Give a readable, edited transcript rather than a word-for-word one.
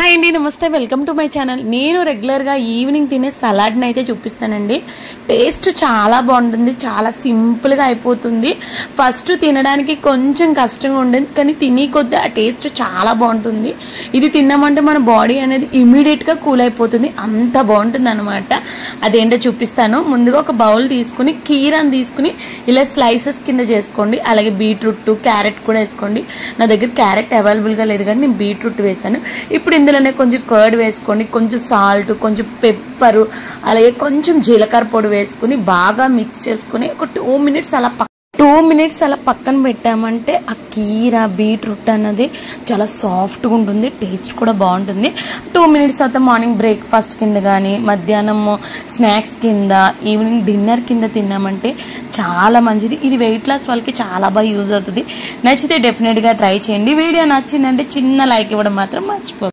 Hi అండి, నమస్తే. Welcome to my channel. నేను రెగ్యులర్గా ఈవినింగ్ తినే సలాడ్ని అయితే చూపిస్తానండి. టేస్ట్ చాలా బాగుంటుంది, చాలా సింపుల్గా అయిపోతుంది. ఫస్ట్ తినడానికి కొంచెం కష్టంగా ఉండేది, కానీ తిని కొద్దీ ఆ టేస్ట్ చాలా బాగుంటుంది. ఇది తిన్నామంటే మన బాడీ అనేది ఇమీడియట్గా కూల్ అయిపోతుంది, అంత బాగుంటుంది అనమాట. అదేంటో చూపిస్తాను. ముందుగా ఒక బౌల్ తీసుకుని కీరాని తీసుకుని ఇలా స్లైసెస్ కింద చేసుకోండి. అలాగే బీట్రూట్, క్యారెట్ కూడా వేసుకోండి. నా దగ్గర క్యారెట్ అవైలబుల్గా లేదు కానీ నేను బీట్రూట్ వేసాను. ఇప్పుడు ఇందులోనే కొంచెం కర్డ్ వేసుకోండి, కొంచెం సాల్ట్, కొంచెం పెప్పరు, అలాగే కొంచెం జీలకర్ర పొడి వేసుకుని బాగా మిక్స్ చేసుకుని ఒక 2 మినిట్స్ అలా పక్కన పెట్టామంటే ఆ కీర బీట్రూట్ అన్నది చాలా సాఫ్ట్గా ఉంటుంది, టేస్ట్ కూడా బాగుంటుంది. 2 మినిట్స్ తర్వాత మార్నింగ్ బ్రేక్ఫాస్ట్ కింద కానీ, మధ్యాహ్నం స్నాక్స్ కింద, ఈవినింగ్ డిన్నర్ కింద తిన్నామంటే చాలా మంచిది. ఇది వెయిట్ లాస్ వాళ్ళకి చాలా బాగా యూజ్ అవుతుంది. నచ్చితే డెఫినెట్గా ట్రై చేయండి. వీడియో నచ్చిందంటే చిన్న లైక్ ఇవ్వడం మాత్రం మర్చిపోకండి.